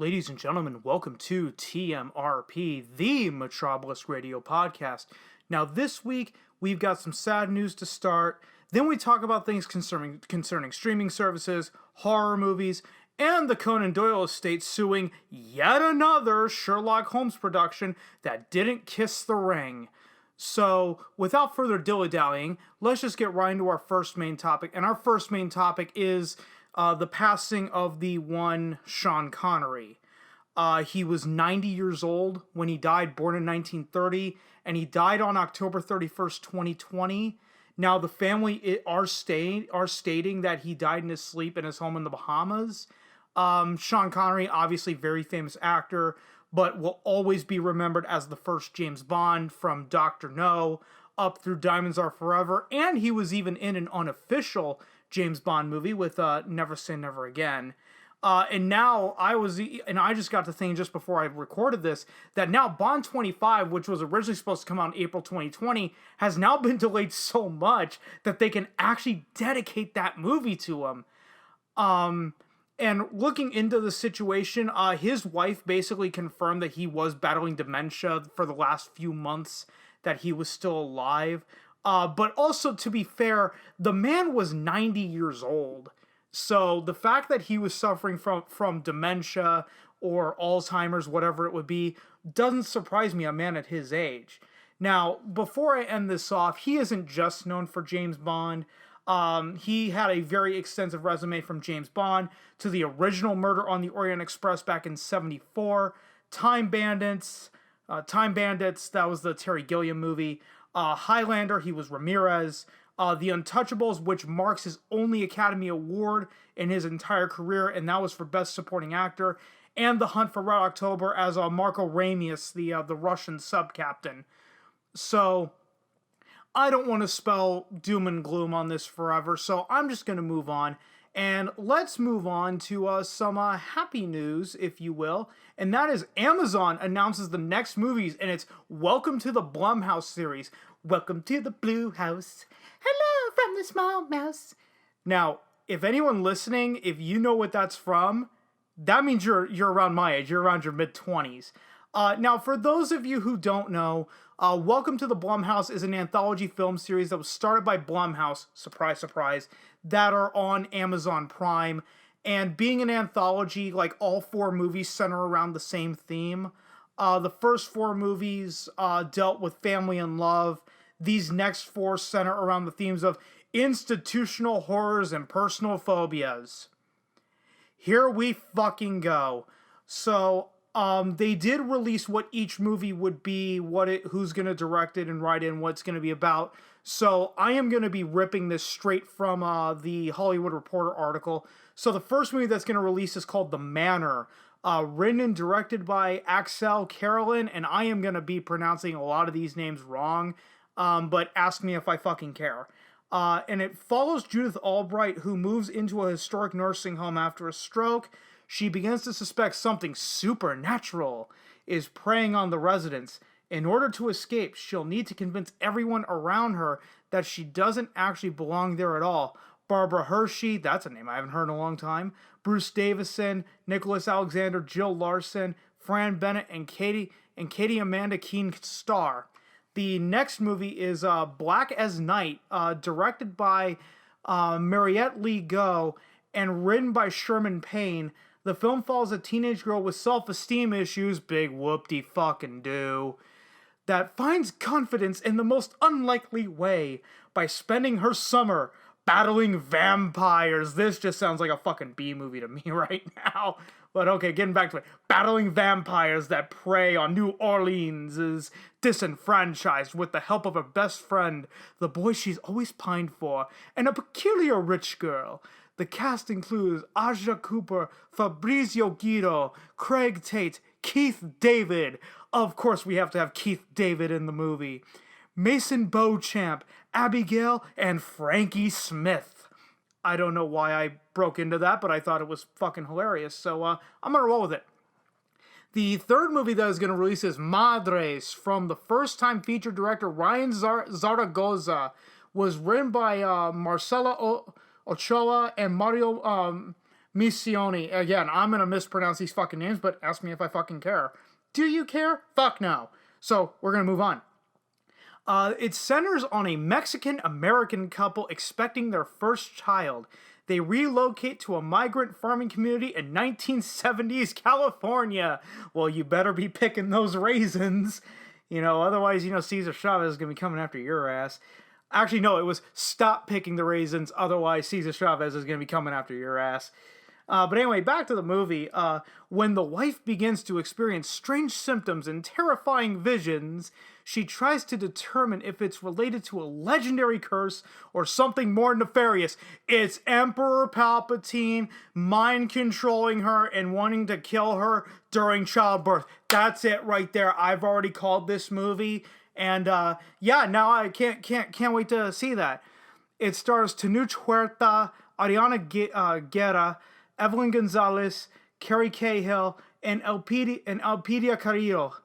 Ladies and gentlemen, welcome to TMRP, the Metropolis Radio Podcast. Now, this week, we've got some sad news to start. Then we talk about things concerning streaming services, horror movies, and the Conan Doyle Estate suing yet another Sherlock Holmes production that didn't kiss the ring. So, without further dilly-dallying, let's just get right into our first main topic. And our first main topic is the passing of the one Sean Connery. He was 90 years old when he died, born in 1930, and he died on October 31st, 2020. Now, the family are stating that he died in his sleep in his home in the Bahamas. Sean Connery, obviously very famous actor, but will always be remembered as the first James Bond from Dr. No up through Diamonds Are Forever, and he was even in an unofficial James Bond movie with Never Say Never Again. And now I just got to thinking just before I recorded this, that now Bond 25, which was originally supposed to come out in April 2020, has now been delayed so much that they can actually dedicate that movie to him. And looking into the situation, his wife basically confirmed that he was battling dementia for the last few months that he was still alive. But also, to be fair, the man was 90 years old. So the fact that he was suffering from dementia or Alzheimer's, whatever it would be, doesn't surprise me, a man at his age. Now, before I end this off, he isn't just known for James Bond. He had a very extensive resume from James Bond to the original Murder on the Orient Express back in '74, Time Bandits, that was the Terry Gilliam movie, Highlander, he was Ramirez, The Untouchables, which marks his only Academy Award in his entire career, and that was for Best Supporting Actor, and The Hunt for Red October as Marco Ramius, the Russian sub-captain. So, I don't want to spell doom and gloom on this forever, so I'm just going to move on. And let's move on to some happy news, if you will. And that is Amazon announces the next movies, and it's Welcome to the Blumhouse series. Welcome to the Blue House. Hello from the small mouse. Now, if anyone listening, if you know what that's from, that means you're around my age. You're around your mid-20s. Now, for those of you who don't know, Welcome to the Blumhouse is an anthology film series that was started by Blumhouse, surprise, surprise, that are on Amazon Prime. And being an anthology, like all four movies center around the same theme. The first four movies dealt with family and love. These next four center around the themes of institutional horrors and personal phobias. Here we fucking go. So, they did release what each movie would be, who's going to direct it and write in, what it's going to be about. So I am going to be ripping this straight from the Hollywood Reporter article. So the first movie that's going to release is called The Manor, written and directed by Axel Carolyn, and I am going to be pronouncing a lot of these names wrong, but ask me if I fucking care. And it follows Judith Albright, who moves into a historic nursing home after a stroke. She begins to suspect something supernatural is preying on the residents. In order to escape, she'll need to convince everyone around her that she doesn't actually belong there at all. Barbara Hershey, that's a name I haven't heard in a long time, Bruce Davison, Nicholas Alexander, Jill Larson, Fran Bennett, and Katie Amanda Keene star. The next movie is Black as Night, directed by Mariette Lee Go and written by Sherman Payne. The film follows a teenage girl with self-esteem issues, big whoop-de-fucking-do, that finds confidence in the most unlikely way by spending her summer battling vampires. This just sounds like a fucking B-movie to me right now. But okay, getting back to it. Battling vampires that prey on New Orleans is disenfranchised with the help of her best friend, the boy she's always pined for, and a peculiar rich girl. The cast includes Aja Cooper, Fabrizio Guido, Craig Tate, Keith David. Of course, we have to have Keith David in the movie. Mason Beauchamp, Abigail, and Frankie Smith. I don't know why I broke into that, but I thought it was fucking hilarious, so I'm gonna roll with it. The third movie that is going to release is Madras from the first-time feature director Ryan Zaragoza. Was written by Marcela Ochoa and Mario Missione. Again, I'm going to mispronounce these fucking names, but ask me if I fucking care. Do you care? Fuck no. So, we're going to move on. It centers on a Mexican-American couple expecting their first child. They relocate to a migrant farming community in 1970s California. Well, you better be picking those raisins. Otherwise, Cesar Chavez is going to be coming after your ass. Actually, no, it was stop picking the raisins, otherwise Cesar Chavez is going to be coming after your ass. But anyway, back to the movie. When the wife begins to experience strange symptoms and terrifying visions, she tries to determine if it's related to a legendary curse or something more nefarious. It's Emperor Palpatine mind controlling her and wanting to kill her during childbirth. That's it right there. I've already called this movie. And now I can't wait to see that. It stars Tenoch Huerta, Ariana Guerra, Evelyn Gonzalez, Carrie Cahill, and Elpidia Carrillo.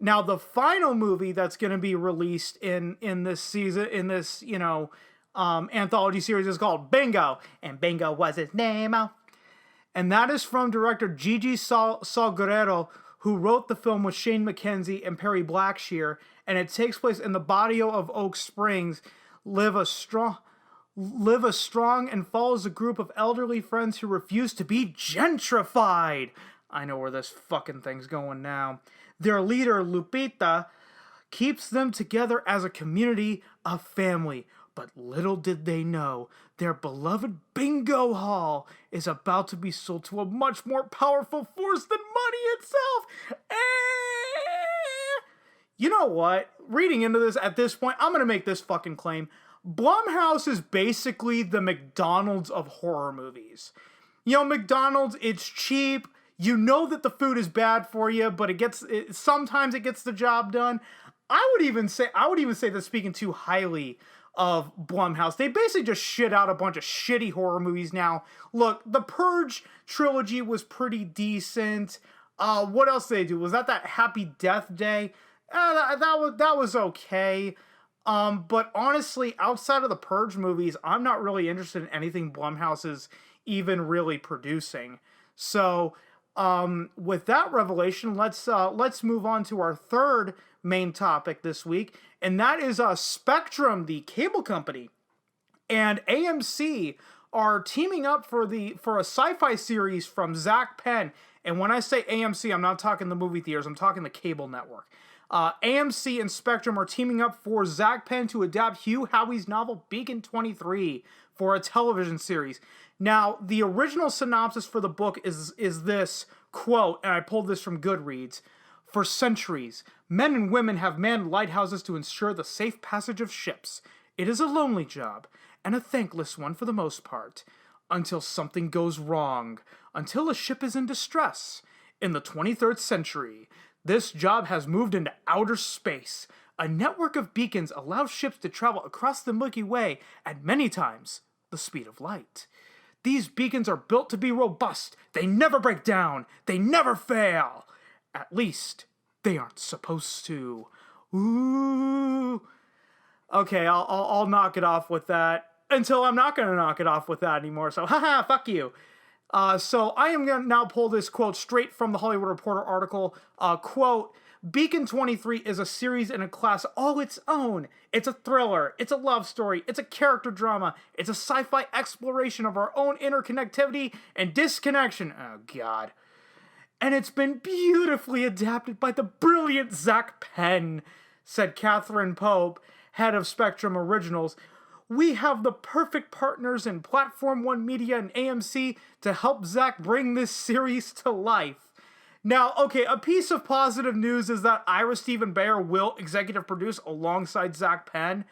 Now, the final movie that's going to be released in this season, in this, anthology series is called Bingo. And Bingo was his name. And that is from director Gigi Salguero, who wrote the film with Shane McKenzie and Perry Blackshear. And it takes place in the barrio of Oak Springs. Live a strong and follows a group of elderly friends who refuse to be gentrified. I know where this fucking thing's going now. Their leader, Lupita, keeps them together as a community, a family. But little did they know, their beloved bingo hall is about to be sold to a much more powerful force than money itself. You know what? Reading into this at this point, I'm going to make this fucking claim. Blumhouse is basically the McDonald's of horror movies. McDonald's, it's cheap. You know that the food is bad for you, but sometimes it gets the job done. I would even say that speaking too highly of Blumhouse. They basically just shit out a bunch of shitty horror movies now. Look, the Purge trilogy was pretty decent. What else did they do? Was that Happy Death Day? That was okay. But honestly, outside of the Purge movies, I'm not really interested in anything Blumhouse is even really producing. So, with that revelation, let's move on to our third main topic this week, and that is Spectrum, the cable company, and AMC are teaming up for a sci-fi series from Zach Penn. And when I say AMC, I'm not talking the movie theaters, I'm talking the cable network. AMC and Spectrum are teaming up for Zach Penn to adapt Hugh Howey's novel Beacon 23 for a television series. Now, the original synopsis for the book is this quote, and I pulled this from Goodreads. For centuries, men and women have manned lighthouses to ensure the safe passage of ships. It is a lonely job, and a thankless one for the most part, until something goes wrong, until a ship is in distress. In the 23rd century, this job has moved into outer space. A network of beacons allows ships to travel across the Milky Way at many times the speed of light. These beacons are built to be robust. They never break down. They never fail. At least, they aren't supposed to. Ooh. Okay, I'll knock it off with that until I'm not going to knock it off with that anymore. So, haha, fuck you. So I am going to now pull this quote straight from the Hollywood Reporter article. Quote, Beacon 23 is a series in a class all its own. It's a thriller, it's a love story, it's a character drama, it's a sci-fi exploration of our own interconnectivity and disconnection. Oh, God. And it's been beautifully adapted by the brilliant Zach Penn, said Catherine Pope, head of Spectrum Originals. We have the perfect partners in Platform One Media and AMC to help Zach bring this series to life. Now, okay, a piece of positive news is that Ira Steven Behr will executive produce alongside Zach Penn.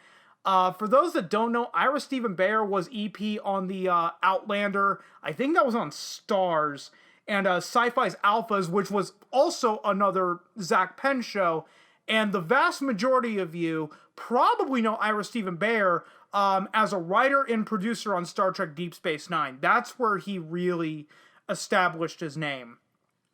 For those that don't know, Ira Steven Behr was EP on the Outlander. I think that was on Starz. And Sci-Fi's Alphas, which was also another Zach Penn show. And the vast majority of you probably know Ira Steven Behr as a writer and producer on Star Trek Deep Space Nine. That's where he really established his name.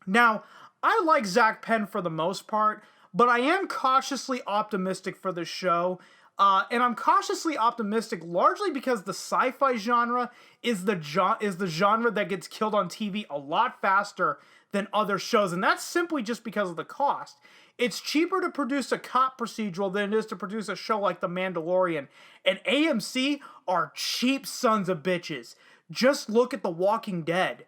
Now, I like Zach Penn for the most part, but I am cautiously optimistic for this show. And I'm cautiously optimistic, largely because the sci-fi genre is the genre that gets killed on TV a lot faster than other shows, and that's simply just because of the cost. It's cheaper to produce a cop procedural than it is to produce a show like The Mandalorian, and AMC are cheap sons of bitches. Just look at The Walking Dead.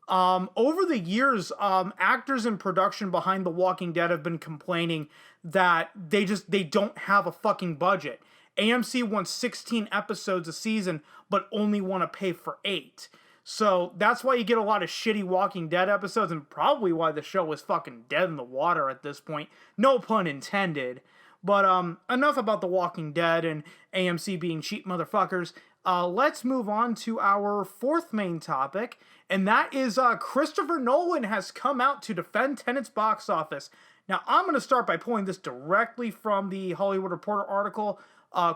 Over the years, actors in production behind The Walking Dead have been complaining that they don't have a fucking budget. AMC wants 16 episodes a season, but only want to pay for 8. So that's why you get a lot of shitty Walking Dead episodes, and probably why the show is fucking dead in the water at this point. No pun intended. But enough about The Walking Dead and AMC being cheap motherfuckers. Let's move on to our fourth main topic, and that is Christopher Nolan has come out to defend Tenet's box office. Now, I'm going to start by pulling this directly from the Hollywood Reporter article.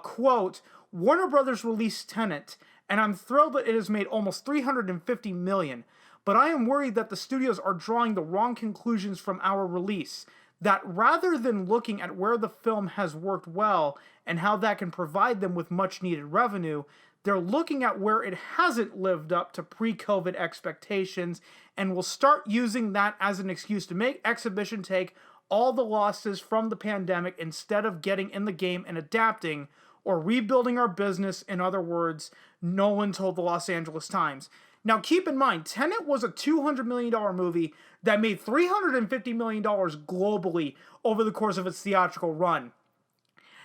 Quote, Warner Brothers released Tenet, and I'm thrilled that it has made almost $350 million, but I am worried that the studios are drawing the wrong conclusions from our release. That rather than looking at where the film has worked well and how that can provide them with much needed revenue, they're looking at where it hasn't lived up to pre-COVID expectations and will start using that as an excuse to make exhibition take all the losses from the pandemic instead of getting in the game and adapting or rebuilding our business. In other words, Nolan told the Los Angeles Times. Now, keep in mind, Tenet was a $200 million movie that made $350 million globally over the course of its theatrical run.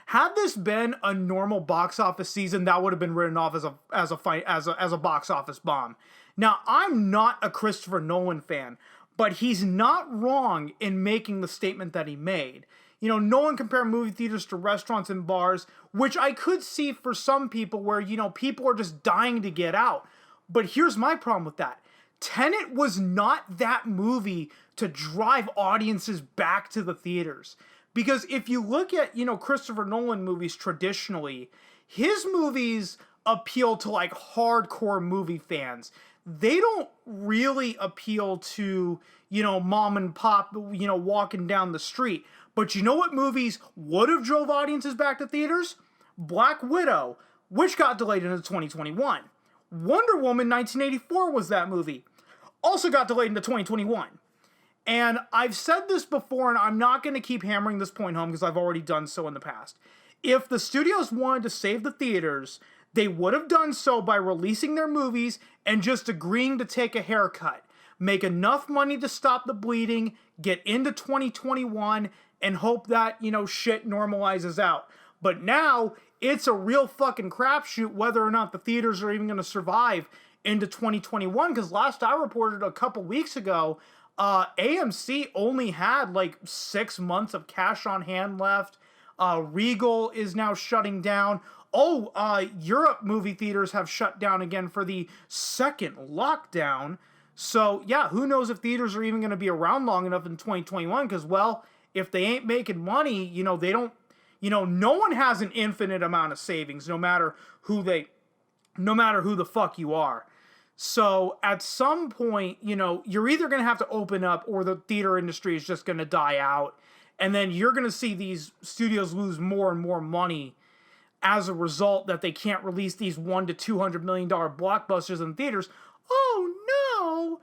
Had this been a normal box office season, that would have been written off as a box office bomb. Now, I'm not a Christopher Nolan fan, but he's not wrong in making the statement that he made. You know, Nolan compared movie theaters to restaurants and bars, which I could see for some people where, you know, people are just dying to get out. But here's my problem with that. Tenet was not that movie to drive audiences back to the theaters. Because if you look at, you know, Christopher Nolan movies traditionally, his movies appeal to like hardcore movie fans. They don't really appeal to, you know, mom and pop, you know, walking down the street. But you know what movies would have drove audiences back to theaters? Black Widow, which got delayed into 2021. Wonder Woman 1984 was that movie. Also got delayed into 2021. And I've said this before, and I'm not going to keep hammering this point home because I've already done so in the past. If the studios wanted to save the theaters, they would have done so by releasing their movies and just agreeing to take a haircut. Make enough money to stop the bleeding, get into 2021, and hope that, you know, shit normalizes out. But now, it's a real fucking crapshoot whether or not the theaters are even going to survive into 2021, because last I reported a couple weeks ago, AMC only had like 6 months of cash on hand left. Regal is now shutting down. Europe movie theaters have shut down again for the second lockdown. So, yeah, who knows if theaters are even going to be around long enough in 2021, because, well, if they ain't making money, you know, they don't, you know, no one has an infinite amount of savings, no matter who the fuck you are. So at some point, you know, you're either going to have to open up or the theater industry is just going to die out. And then you're going to see these studios lose more and more money as a result that they can't release these $100 to $200 million blockbusters in theaters. Oh no!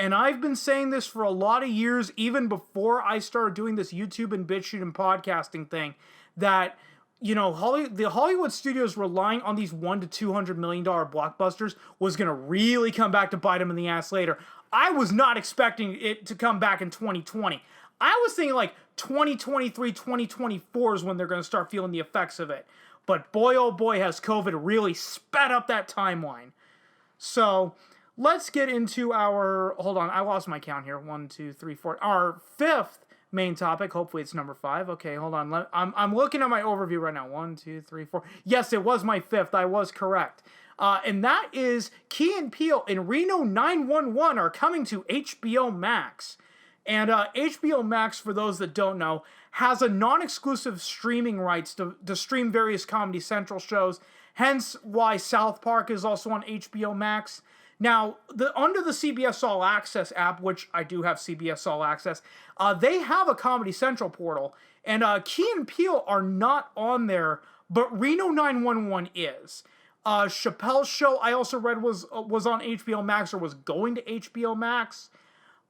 And I've been saying this for a lot of years, even before I started doing this YouTube and BitChute and podcasting thing, that, you know, the Hollywood studios relying on these $100 to $200 million blockbusters was going to really come back to bite them in the ass later. I was not expecting it to come back in 2020. I was thinking like 2023, 2024 is when they're going to start feeling the effects of it. But boy, oh boy, has COVID really sped up that timeline. So let's get into our, hold on, I lost my count here. 1, 2, 3, 4. Our fifth main topic. Hopefully it's number 5. Okay, hold on. I'm looking at my overview right now. 1, 2, 3, 4. Yes, it was my 5th. I was correct. And that is Key and Peele and Reno 911 are coming to HBO Max. And HBO Max, for those that don't know, has a non-exclusive streaming rights to stream various Comedy Central shows. Hence why South Park is also on HBO Max. Now, under the CBS All Access app, which I do have CBS All Access, they have a Comedy Central portal. And Key and Peele are not on there but Reno 911 is. Chappelle's Show, I also read was on HBO Max or was going to HBO Max.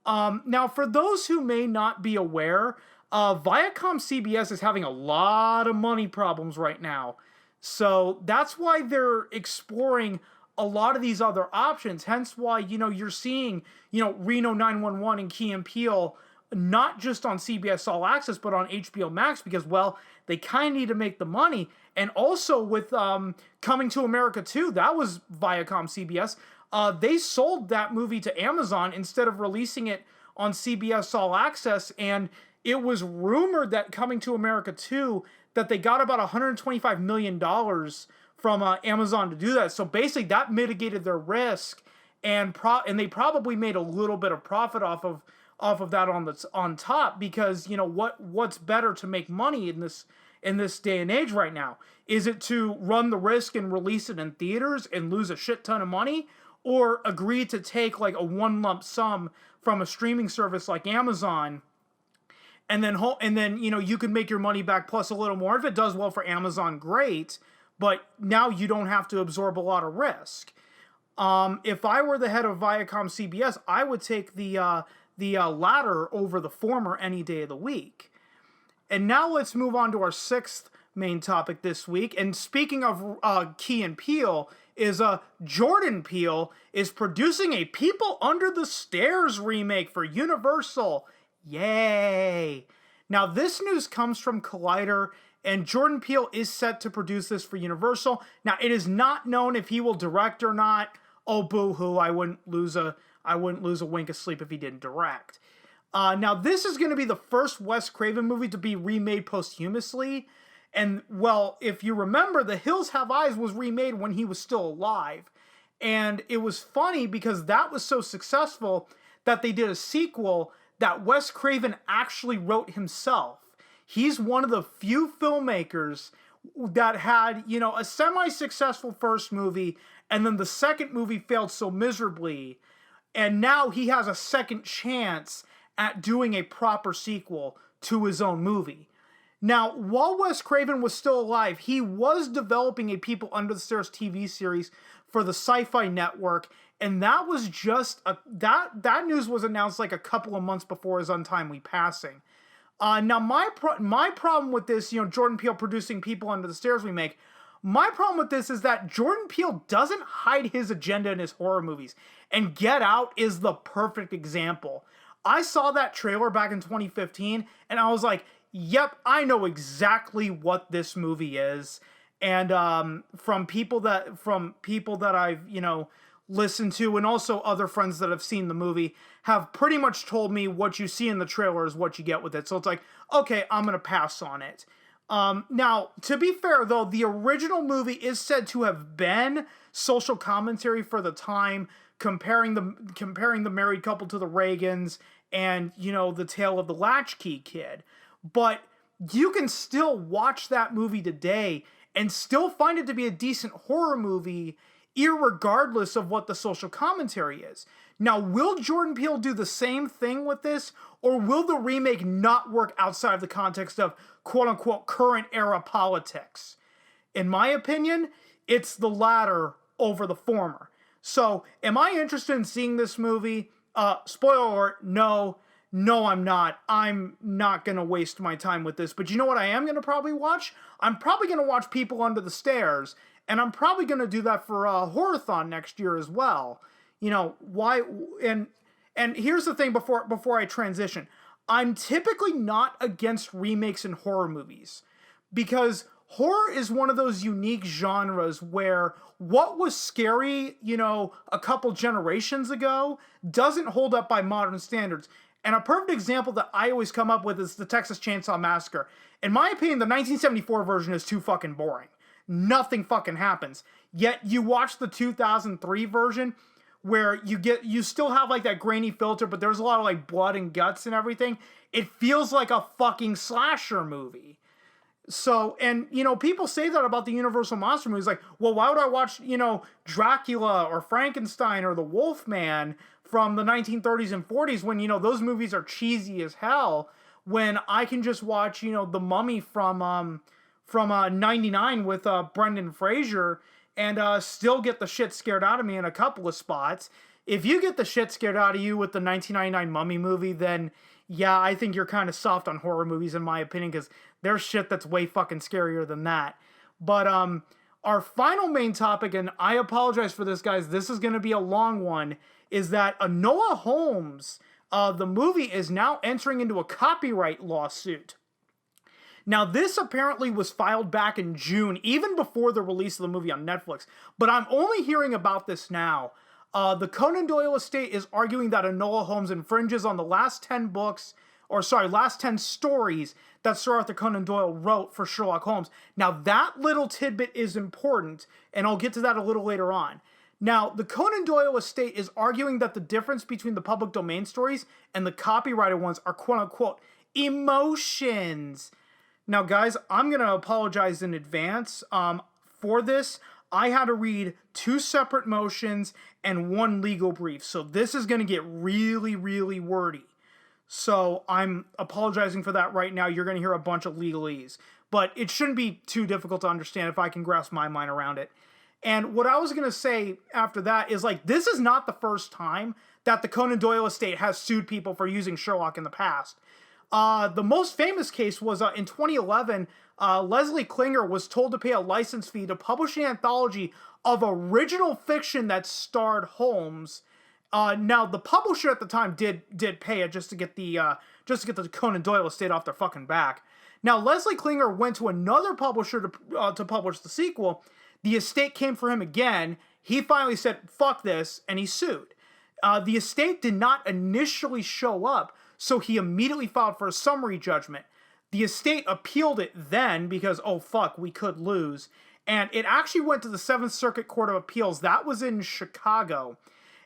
Now, for those who may not be aware, Viacom CBS is having a lot of money problems right now. So that's why they're exploring a lot of these other options. Hence why, you're seeing, Reno 911 and Key and Peele not just on CBS All Access, but on HBO Max because, well, they kind of need to make the money. And also with Coming to America 2, that was Viacom CBS. They sold that movie to Amazon instead of releasing it on CBS All Access. And it was rumored that Coming to America 2, that they got about $125 million from Amazon to do that. So basically that mitigated their risk. And they probably made a little bit of profit off of that on top because, what's better to make money in this day and age right now? Is it to run the risk and release it in theaters and lose a shit ton of money, or agree to take like a one lump sum from a streaming service like Amazon, and then you can make your money back plus a little more if it does well for Amazon? Great, but now you don't have to absorb a lot of risk. If I were the head of Viacom CBS, I would take the latter over the former any day of the week. And now let's move on to our sixth main topic this week. And speaking of Key and Peele, is Jordan Peele is producing a People Under the Stairs remake for Universal. Yay! Now this news comes from Collider, and Jordan Peele is set to produce this for Universal. Now it is not known if he will direct or not. Oh, boo-hoo! I wouldn't lose a wink of sleep if he didn't direct. Now, this is going to be the first Wes Craven movie to be remade posthumously. And, well, if you remember, The Hills Have Eyes was remade when he was still alive. And it was funny because that was so successful that they did a sequel that Wes Craven actually wrote himself. He's one of the few filmmakers that had, a semi-successful first movie, and then the second movie failed so miserably. And now he has a second chance at doing a proper sequel to his own movie. Now, while Wes Craven was still alive, he was developing a People Under the Stairs TV series for the Sci-Fi network, and that was just that news was announced like a couple of months before his untimely passing. Now, my problem with this, Jordan Peele producing People Under the Stairs remake, my problem with this is that Jordan Peele doesn't hide his agenda in his horror movies, and Get Out is the perfect example. I saw that trailer back in 2015, and I was like, yep, I know exactly what this movie is. And from people that I've, listened to, and also other friends that have seen the movie, have pretty much told me what you see in the trailer is what you get with it. So it's like, okay, I'm going to pass on it. Now, to be fair, though, the original movie is said to have been social commentary for the time, comparing the married couple to the Reagans and, the tale of the latchkey kid. But you can still watch that movie today and still find it to be a decent horror movie, irregardless of what the social commentary is. Now, will Jordan Peele do the same thing with this, or will the remake not work outside of the context of quote-unquote current era politics? In my opinion, it's the latter over the former. So, am I interested in seeing this movie? Spoiler alert, no, I'm not. I'm not going to waste my time with this. But you know what I am going to probably watch? I'm probably going to watch People Under the Stairs, and I'm probably going to do that for Horrorthon next year as well. Why? And here's the thing before I transition. I'm typically not against remakes in horror movies, because horror is one of those unique genres where what was scary, a couple generations ago doesn't hold up by modern standards. And a perfect example that I always come up with is the Texas Chainsaw Massacre. In my opinion, the 1974 version is too fucking boring. Nothing fucking happens. Yet you watch the 2003 version where you still have like that grainy filter, but there's a lot of like blood and guts and everything. It feels like a fucking slasher movie. So, and, people say that about the Universal Monster movies. Like, well, why would I watch, Dracula or Frankenstein or the Wolfman from the 1930s and 40s when, those movies are cheesy as hell, when I can just watch, The Mummy from from 99 with Brendan Fraser and still get the shit scared out of me in a couple of spots. If you get the shit scared out of you with the 1999 Mummy movie, then yeah, I think you're kind of soft on horror movies in my opinion, because there's shit that's way fucking scarier than that. But our final main topic, and I apologize for this, guys, this is going to be a long one, is that Enola Holmes, the movie, is now entering into a copyright lawsuit. Now, this apparently was filed back in June, even before the release of the movie on Netflix, but I'm only hearing about this now. The Conan Doyle Estate is arguing that Enola Holmes infringes on the last 10 stories that Sir Arthur Conan Doyle wrote for Sherlock Holmes. Now, that little tidbit is important, and I'll get to that a little later on. Now, the Conan Doyle Estate is arguing that the difference between the public domain stories and the copyrighted ones are quote-unquote emotions. Now, guys, I'm going to apologize in advance. For this, I had to read 2 separate motions and 1 legal brief. So this is going to get really, really wordy. So I'm apologizing for that right now. You're going to hear a bunch of legalese. But it shouldn't be too difficult to understand if I can grasp my mind around it. And what I was going to say after that is, like, this is not the first time that the Conan Doyle Estate has sued people for using Sherlock in the past. The most famous case was in 2011, Leslie Klinger was told to pay a license fee to publish an anthology of original fiction that starred Holmes. Now, the publisher at the time did pay it just to get the Conan Doyle Estate off their fucking back. Now, Leslie Klinger went to another publisher to publish the sequel. The estate came for him again. He finally said, fuck this, and he sued. The estate did not initially show up, so he immediately filed for a summary judgment. The estate appealed it then because, oh fuck, we could lose. And it actually went to the 7th Circuit Court of Appeals. That was in Chicago.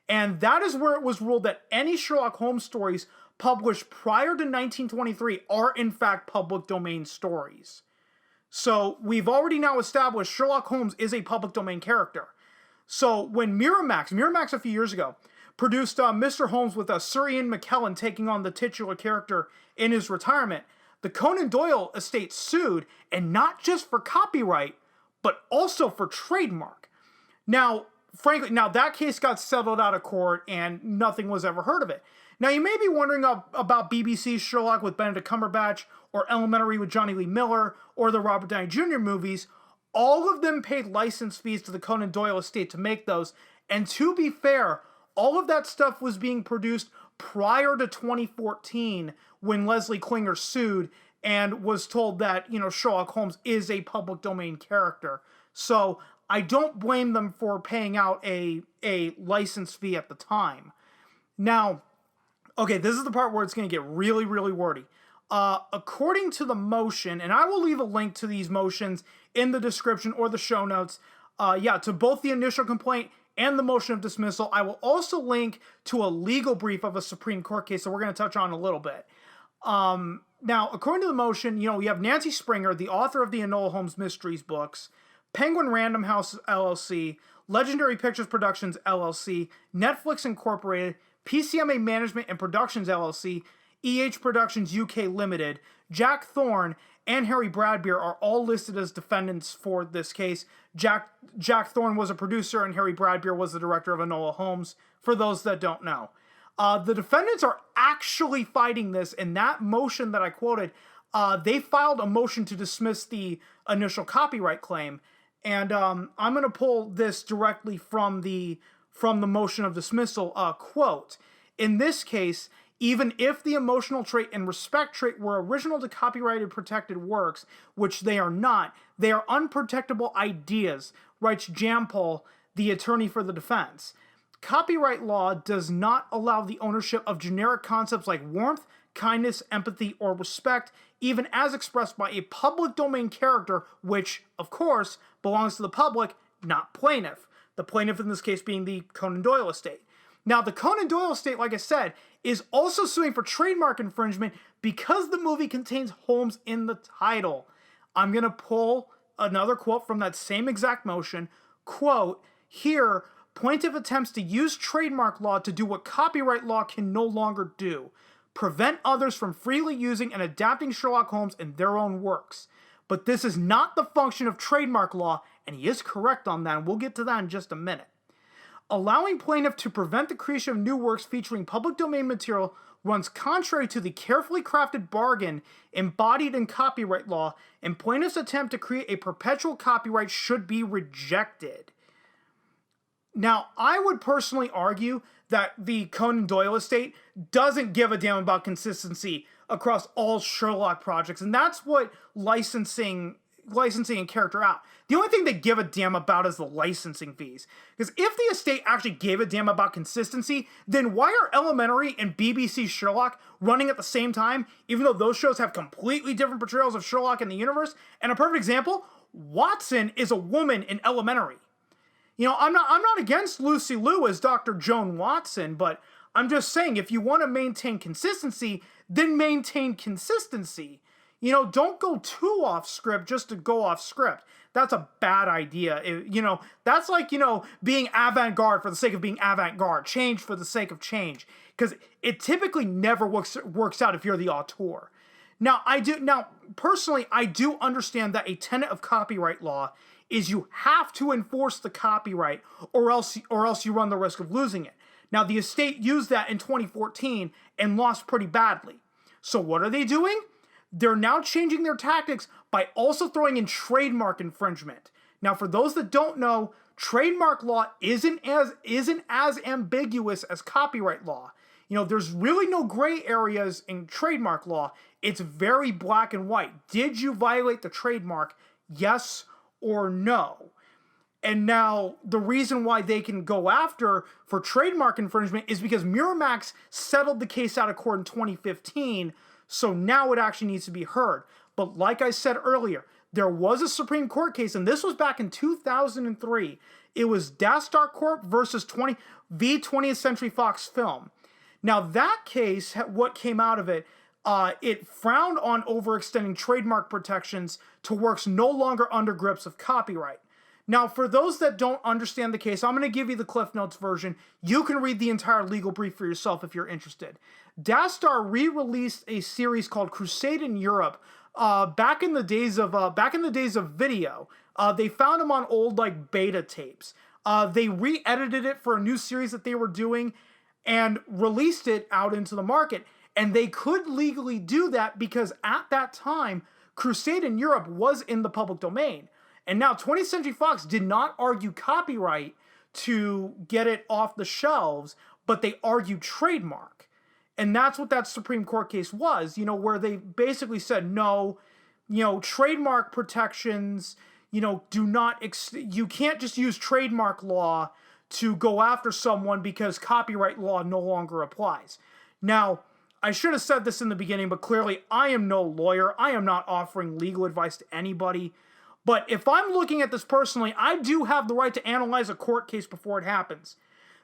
And that is where it was ruled that any Sherlock Holmes stories published prior to 1923 are in fact public domain stories. So we've already now established Sherlock Holmes is a public domain character. So when Miramax a few years ago, produced Mr. Holmes with Sir Ian McKellen taking on the titular character in his retirement, the Conan Doyle Estate sued, and not just for copyright, but also for trademark. Now, frankly, that case got settled out of court and nothing was ever heard of it. Now, you may be wondering about BBC's Sherlock with Benedict Cumberbatch, or Elementary with Johnny Lee Miller, or the Robert Downey Jr. movies. All of them paid license fees to the Conan Doyle Estate to make those, and to be fair, all of that stuff was being produced prior to 2014 when Leslie Klinger sued and was told that, Sherlock Holmes is a public domain character. So I don't blame them for paying out a license fee at the time. Now, okay, this is the part where it's going to get really, really wordy. According to the motion, and I will leave a link to these motions in the description or the show notes, to both the initial complaint and the motion of dismissal. I will also link to a legal brief of a Supreme Court case that we're going to touch on in a little bit. Now, according to the motion, we have Nancy Springer, the author of the Enola Holmes Mysteries books, Penguin Random House LLC, Legendary Pictures Productions LLC, Netflix Incorporated, PCMA Management and Productions LLC, EH Productions UK Limited, Jack Thorne, and Harry Bradbeer are all listed as defendants for this case. Jack Thorne was a producer, and Harry Bradbeer was the director of Enola Holmes, for those that don't know. The defendants are actually fighting this. In that motion that I quoted, they filed a motion to dismiss the initial copyright claim. And I'm going to pull this directly from the motion of dismissal. Quote, in this case, even if the emotional trait and respect trait were original to copyrighted protected works, which they are not, they are unprotectable ideas, writes Jampol, the attorney for the defense. Copyright law does not allow the ownership of generic concepts like warmth, kindness, empathy, or respect, even as expressed by a public domain character, which, of course, belongs to the public, not plaintiff. The plaintiff in this case being the Conan Doyle Estate. Now, the Conan Doyle Estate, like I said, is also suing for trademark infringement because the movie contains Holmes in the title. I'm going to pull another quote from that same exact motion. Quote, here, plaintiff attempts to use trademark law to do what copyright law can no longer do. Prevent others from freely using and adapting Sherlock Holmes in their own works. but this is not the function of trademark law, and he is correct on that, and we'll get to that in just a minute. Allowing plaintiff to prevent the creation of new works featuring public domain material runs contrary to the carefully crafted bargain embodied in copyright law, and plaintiff's attempt to create a perpetual copyright should be rejected. Now, I would personally argue that the Conan Doyle estate doesn't give a damn about consistency across all Sherlock projects, and that's what licensing and character out. The only thing they give a damn about is the licensing fees. Because if the estate actually gave a damn about consistency, then why are Elementary and BBC Sherlock running at the same time, even though those shows have completely different portrayals of Sherlock in the universe? And a perfect example, Watson is a woman in Elementary. You know, I'm not against Lucy Liu as Dr. Joan Watson, but I'm just saying, if you want to maintain consistency, then maintain consistency. You know, don't go too off script just to go off script. That's a bad idea. That's like, being avant-garde for the sake of being avant-garde. Change for the sake of change. Because it typically never works out if you're the auteur. Now, personally, I do understand that a tenet of copyright law is you have to enforce the copyright or else you run the risk of losing it. Now, the estate used that in 2014 and lost pretty badly. So what are they doing? They're now changing their tactics by also throwing in trademark infringement. Now, for those that don't know, trademark law isn't as ambiguous as copyright law. There's really no gray areas in trademark law. It's very black and white. Did you violate the trademark? Yes or no? And now, the reason why they can go after for trademark infringement is because Miramax settled the case out of court in 2015, so now it actually needs to be heard. But like I said earlier, there was a Supreme Court case, and this was back in 2003. It was Dastar Corp versus 20th Century Fox Film. Now, that case, what came out of it, it frowned on overextending trademark protections to works no longer under grips of copyright. Now, for those that don't understand the case, I'm going to give you the Cliff Notes version. You can read the entire legal brief for yourself if you're interested. Dastar re-released a series called Crusade in Europe back in the days of video. They found them on old beta tapes. They re-edited it for a new series that they were doing and released it out into the market. And they could legally do that because at that time, Crusade in Europe was in the public domain. And now 20th Century Fox did not argue copyright to get it off the shelves, but they argued trademark. And that's what that Supreme Court case was, where they basically said, no, trademark protections, you can't just use trademark law to go after someone because copyright law no longer applies. Now, I should have said this in the beginning, but clearly I am no lawyer. I am not offering legal advice to anybody. But if I'm looking at this personally, I do have the right to analyze a court case before it happens.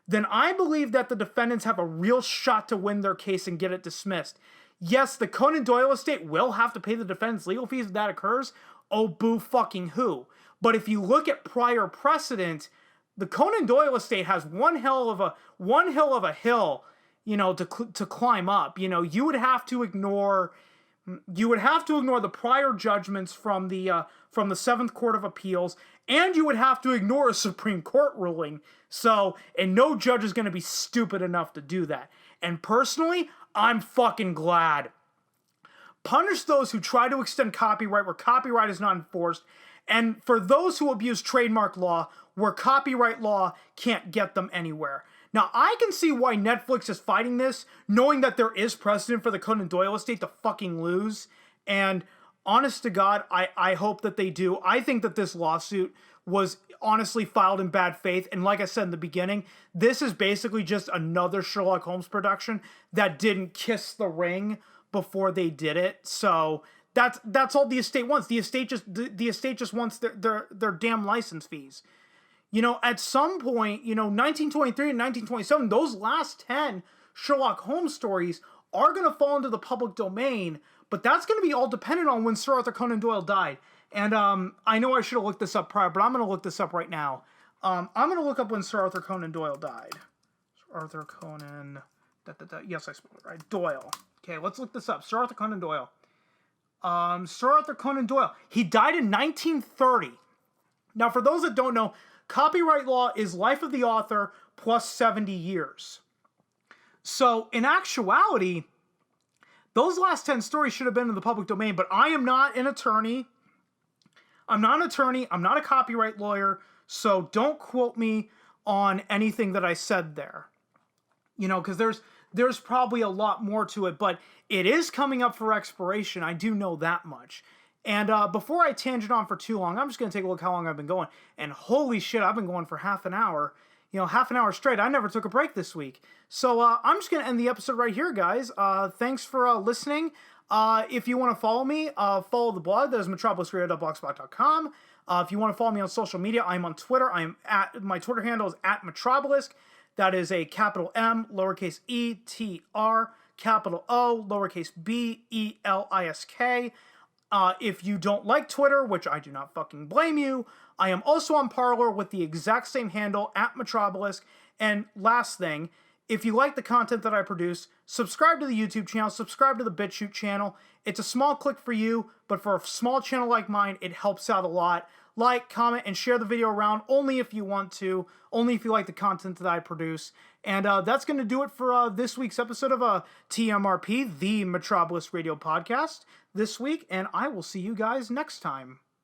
Then I believe that the defendants have a real shot to win their case and get it dismissed. Yes, the Conan Doyle estate will have to pay the defendant's legal fees if that occurs. Oh, boo fucking who. But if you look at prior precedent, the Conan Doyle estate has one hell of a hill, to climb up. You would have to ignore the prior judgments from the Seventh Court of Appeals, and you would have to ignore a Supreme Court ruling. And no judge is going to be stupid enough to do that. And personally, I'm fucking glad. Punish those who try to extend copyright where copyright is not enforced, and for those who abuse trademark law where copyright law can't get them anywhere. Now, I can see why Netflix is fighting this, knowing that there is precedent for the Conan Doyle estate to fucking lose. And honest to God, I hope that they do. I think that this lawsuit was honestly filed in bad faith. And like I said in the beginning, this is basically just another Sherlock Holmes production that didn't kiss the ring before they did it. So that's all the estate wants. The estate just wants their damn license fees. At some point, 1923 and 1927, those last 10 Sherlock Holmes stories are going to fall into the public domain, but that's going to be all dependent on when Sir Arthur Conan Doyle died. And I know I should have looked this up prior, but I'm going to look this up right now. I'm going to look up when Sir Arthur Conan Doyle died. Sir Arthur Conan... Yes, I spelled it right. Doyle. Okay, let's look this up. Sir Arthur Conan Doyle. Sir Arthur Conan Doyle. He died in 1930. Now, for those that don't know, copyright law is life of the author plus 70 years. So, in actuality, those last 10 stories should have been in the public domain, but I am not an attorney. I'm not a copyright lawyer, so don't quote me on anything that I said there. You know, because there's probably a lot more to it, but it is coming up for expiration. I do know that much. And before I tangent on for too long, I'm just going to take a look how long I've been going. And holy shit, I've been going for half an hour. You know, half an hour straight. I never took a break this week. So I'm just going to end the episode right here, guys. Thanks for listening. If you want to follow me, follow the blog. That is metropolisradio.blogspot.com. If you want to follow me on social media, I'm on Twitter. My Twitter handle is @Metropolis. That is a capital M, lowercase e, T-R, capital O, lowercase b, E-L-I-S-K. If you don't like Twitter, which I do not fucking blame you, I am also on Parler with the exact same handle, @Metropolis. And last thing, if you like the content that I produce, subscribe to the YouTube channel, subscribe to the BitChute channel. It's a small click for you, but for a small channel like mine, it helps out a lot. Like, comment, and share the video around only if you want to, only if you like the content that I produce. And that's going to do it for this week's episode of TMRP, the Metropolis Radio Podcast, this week, and I will see you guys next time.